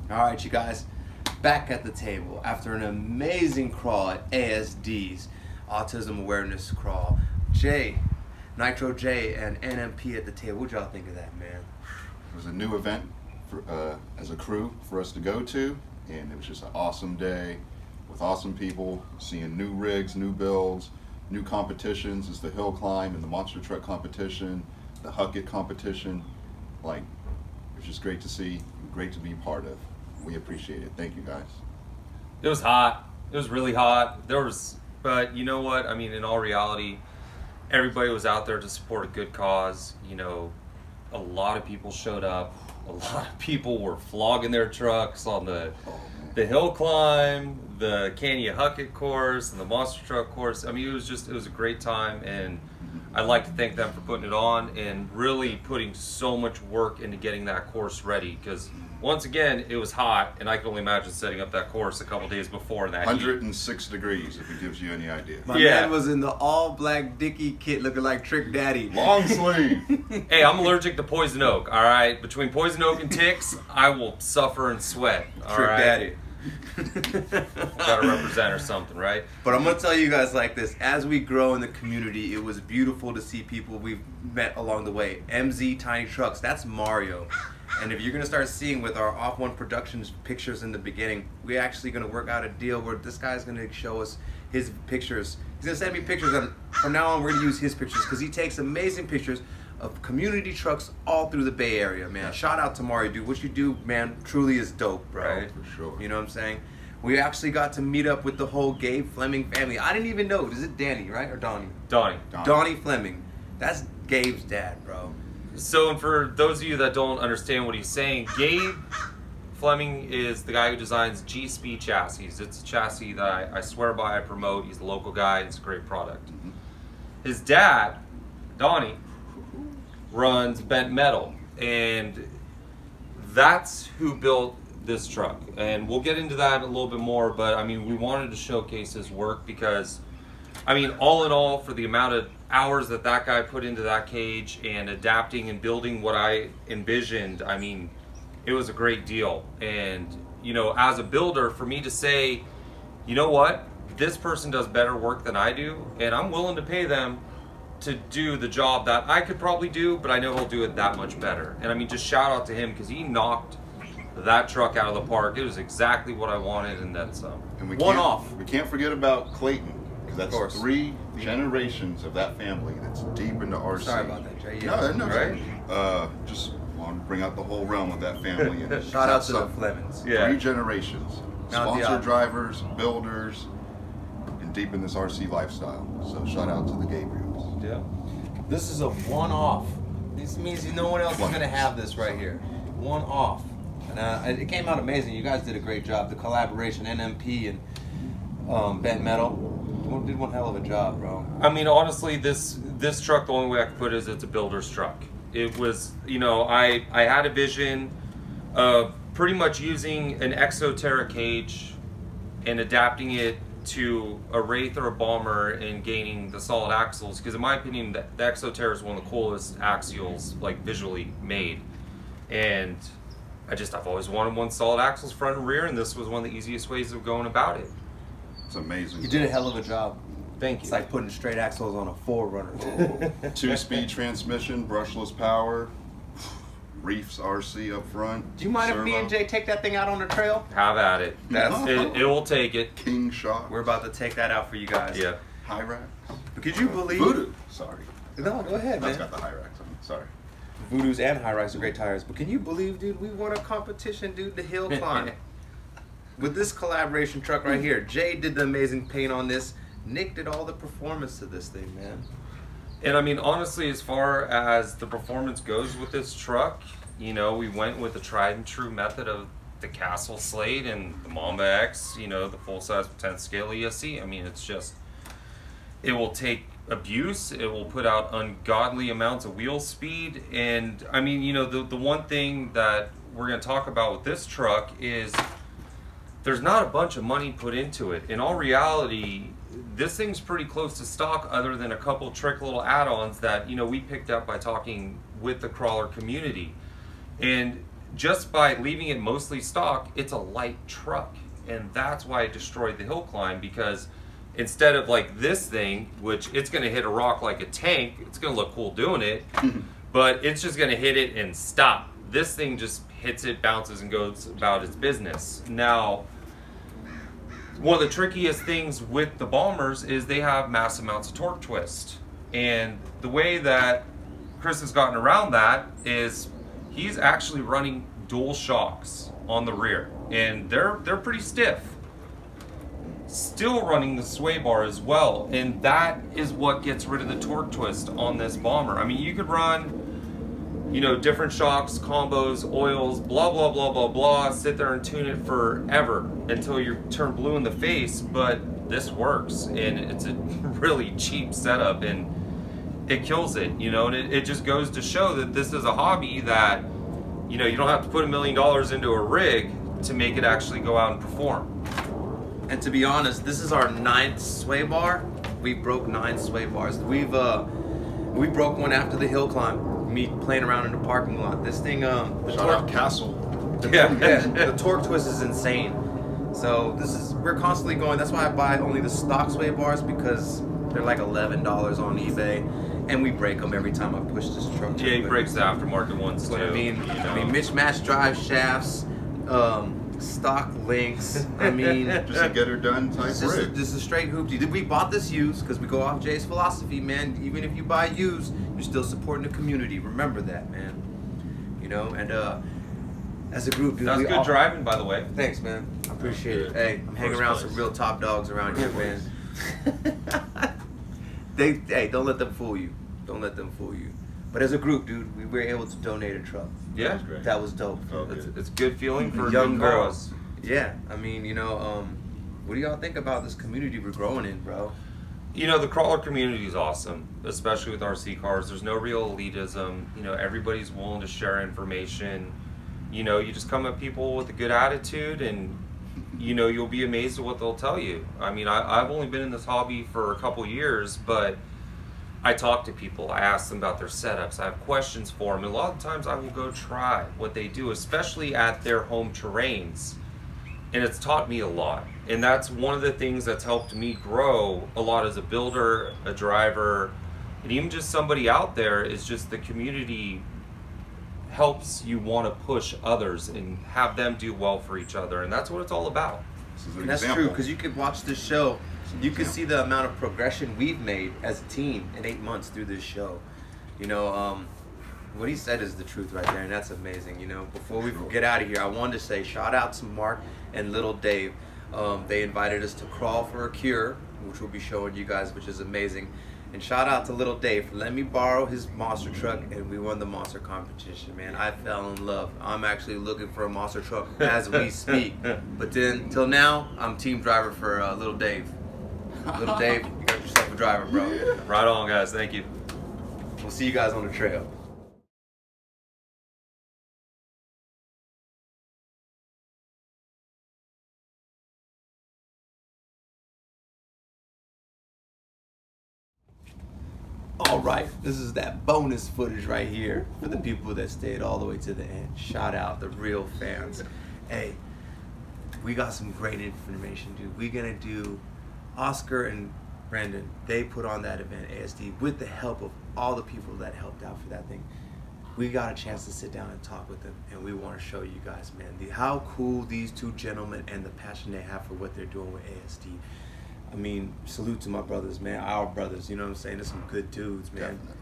All right, you guys, back at the table after an amazing crawl at ASD's Autism Awareness Crawl. Jay, Nitro J, and NMP at the table. What y'all think of that, man? It was a new event for, as a crew for us to go to, and it was just an awesome day with awesome people, seeing new rigs, new builds, new competitions. It's the hill climb and the monster truck competition, the Huck It competition. Like, it was just great to see, great to be part of. We appreciate it. Thank you, guys. It was hot. It was really hot. But you know what? I mean, in all reality, everybody was out there to support a good cause. You know, a lot of people showed up. A lot of people were flogging their trucks on the hill climb, the Can You Huck It course, and the monster truck course. I mean, it was a great time, and I'd like to thank them for putting it on and really putting so much work into getting that course ready, because once again, it was hot, and I can only imagine setting up that course a couple days before that 106 degrees, if it gives you any idea. My man was in the all-black Dickie kit looking like Trick Daddy. Long sleeve. Hey, I'm allergic to poison oak, all right? Between poison oak and ticks, I will suffer and sweat, all Trick right? Daddy. Gotta represent or something, right? But I'm gonna tell you guys like this: as we grow in the community, it was beautiful to see people we've met along the way. MZ Tiny Trucks, that's Mario. And if you're gonna start seeing with our Off One Productions pictures in the beginning, we're actually gonna work out a deal where this guy's gonna show us his pictures. He's gonna send me pictures, and from now on we're gonna use his pictures because he takes amazing pictures of community trucks all through the Bay Area, man. Shout out to Mario, dude. What you do, man, truly is dope, bro. Right. For sure. You know what I'm saying? We actually got to meet up with the whole Gabe Fleming family. I didn't even know. Is it Danny, right? Or Donnie? Donnie. Donnie Fleming. That's Gabe's dad, bro. So, and for those of you that don't understand what he's saying, Gabe Fleming is the guy who designs G-Speed chassis. It's a chassis that I swear by, I promote. He's a local guy. It's a great product. His dad, Donnie, runs Bent Metal, and that's who built this truck. And we'll get into that a little bit more, but I mean, we wanted to showcase his work because, I mean, all in all, for the amount of hours that guy put into that cage and adapting and building what I envisioned, I mean, it was a great deal. And, you know, as a builder, for me to say, you know what, this person does better work than I do, and I'm willing to pay them to do the job that I could probably do, but I know he'll do it that much better. And I mean, just shout out to him because he knocked that truck out of the park. It was exactly what I wanted, and then some. And we can't forget about Clayton, because that's 3 generations of that family that's deep into RC. Sorry about that, Jay. No, right? Just want to bring out the whole realm of that family. And Shout out to the Flemings. 3 generations. Sponsor drivers, builders, and deep in this RC lifestyle. So shout out to the Gabriels. Yeah. This is a one-off. This means no one else is going to have this right here. One-off. And it came out amazing. You guys did a great job. The collaboration, NMP and Bent Metal, did one hell of a job, bro. I mean, honestly, this truck, the only way I could put it is it's a builder's truck. It was, you know, I had a vision of pretty much using an Exoterra cage and adapting it to a Wraith or a Bomber and gaining the solid axles, because in my opinion, the Exoterra is one of the coolest axials, like, visually made. And I've always wanted one solid axles front and rear, and this was one of the easiest ways of going about it. It's amazing. You did a hell of a job. Thank you. It's like putting straight axles on a 4Runner. 2-speed transmission, brushless power, Reefs RC up front. Do you mind if me and Jay take that thing out on the trail? Have at it. It will take it. King shot. We're about to take that out for you guys. Yeah. High rack. But could you believe? Voodoo. Sorry. No, go ahead, man. That's got the high racks on it. Sorry. Voodoos and high rise are great tires. But can you believe, dude, we won a competition, dude, the hill climb. With this collaboration truck right here. Jay did the amazing paint on this. Nick did all the performance to this thing, man. And I mean, honestly, as far as the performance goes with this truck, you know, we went with the tried and true method of the Castle Slate and the Mamba X, you know, the full-size 10th scale ESC. I mean, it's just, it will take abuse, it will put out ungodly amounts of wheel speed. And I mean, you know, the one thing that we're going to talk about with this truck is there's not a bunch of money put into it. In all reality, this thing's pretty close to stock, other than a couple trick little add-ons that, you know, we picked up by talking with the crawler community. And just by leaving it mostly stock, it's a light truck. And that's why it destroyed the hill climb, because instead of like this thing, which it's gonna hit a rock like a tank, it's gonna look cool doing it, but it's just gonna hit it and stop. This thing just hits it, bounces, and goes about its business. Now, one of the trickiest things with the bombers is they have mass amounts of torque twist. And the way that Chris has gotten around that is he's actually running dual shocks on the rear, and they're pretty stiff. Still running the sway bar as well, and that is what gets rid of the torque twist on this bomber. I mean, you could run, you know, different shocks, combos, oils, blah blah blah blah blah, sit there and tune it forever until you turn blue in the face, but this works, and it's a really cheap setup, and it kills it, you know. And it just goes to show that this is a hobby that, you know, you don't have to put $1 million into a rig to make it actually go out and perform. And to be honest, this is our 9th sway bar. We broke 9 sway bars. We broke one after the hill climb. Me playing around in the parking lot. This thing, Shout out Castle. yeah, the torque twist is insane. So we're constantly going. That's why I buy only the stock sway bars, because they're like $11 on eBay, and we break them every time I push this truck. Yeah, he breaks the aftermarket ones too. I mean, you know? I mean, mismatched drive shafts, stock links. I mean, Just a get her done type rig. this is straight hoopty. We bought this used because we go off Jay's philosophy, man. Even if you buy used, you're still supporting the community. Remember that, man. You know, and as a group, dude, That was good driving, by the way. Thanks, man. I appreciate it. Hey, I'm hanging First around place. some real top dogs around here, man. Hey, don't let them fool you. Don't let them fool you. But as a group, dude, we were able to donate a truck. Yeah, That's great. That was dope. Oh, it's a good feeling for Young a girls. cause. Yeah, I mean, you know, what do y'all think about this community we're growing in, bro? You know, the crawler community is awesome, especially with RC cars. There's no real elitism. You know, everybody's willing to share information. You know, you just come at people with a good attitude, and you know, you'll be amazed at what they'll tell you. I mean, I've only been in this hobby for a couple years, but I talk to people. I ask them about their setups. I have questions for them. And a lot of times I will go try what they do, especially at their home terrains. And it's taught me a lot. And that's one of the things that's helped me grow a lot as a builder, a driver, and even just somebody out there. Is just the community helps you want to push others and have them do well for each other, and that's what it's all about. This is an And that's example. true, because you could watch this show, you could see the amount of progression we've made as a team in 8 months through this show. You know, what he said is the truth right there, and that's amazing. You know, before we get out of here, I wanted to say shout out to Mark and Little Dave. They invited us to crawl for a cure, which we'll be showing you guys, which is amazing. And shout out to Little Dave for letting me borrow his monster truck, and we won the monster competition, man. I fell in love. I'm actually looking for a monster truck as we speak. But then, till now, I'm team driver for Little Dave. Little Dave, you got yourself a driver, bro. Right on, guys. Thank you. We'll see you guys on the trail. All right, this is that bonus footage right here for the people that stayed all the way to the end. Shout out the real fans. Hey, we got some great information, dude. We're gonna do Oscar and Brendan. They put on that event, ASD, with the help of all the people that helped out for that thing. We got a chance to sit down and talk with them, and we want to show you guys, man, how cool these two gentlemen and the passion they have for what they're doing with ASD. I mean, salute to my brothers, man, our brothers, you know what I'm saying? They're some good dudes, man. Definitely.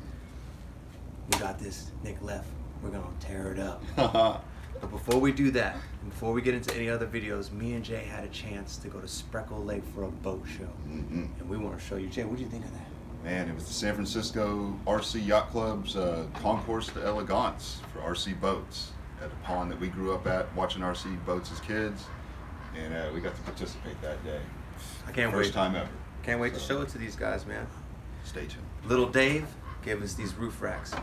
We got this. Nick left. We're gonna tear it up. But before we do that, and before we get into any other videos, me and Jay had a chance to go to Spreckle Lake for a boat show. And we want to show you. Jay, what do you think of that? Man, it was the San Francisco RC Yacht Club's Concours d'Elegance for RC boats at a pond that we grew up at, watching RC boats as kids, and we got to participate that day. I can't wait. First time ever. Can't wait to show it to these guys, man. Stay tuned. Little Dave gave us these roof racks.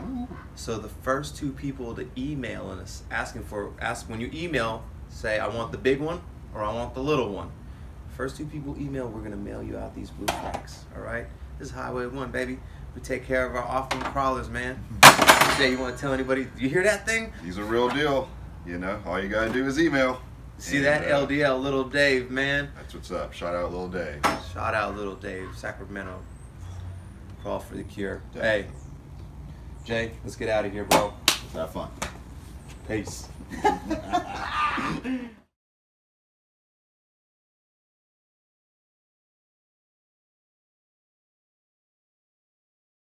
So the first two people to email us when you email, say I want the big one or I want the little one. First two people email, we're gonna mail you out these roof racks. All right. This is Highway 1, baby. We take care of our off-road crawlers, man. Jay, you want to tell anybody? You hear that thing? He's a real deal. You know, all you gotta do is email. See And, that LDL, Little Dave, man. That's what's up. Shout out Lil Dave. Shout out Little Dave, Sacramento. Crawl for the cure. Definitely. Hey, Jay, let's get out of here, bro. Have fun. Peace.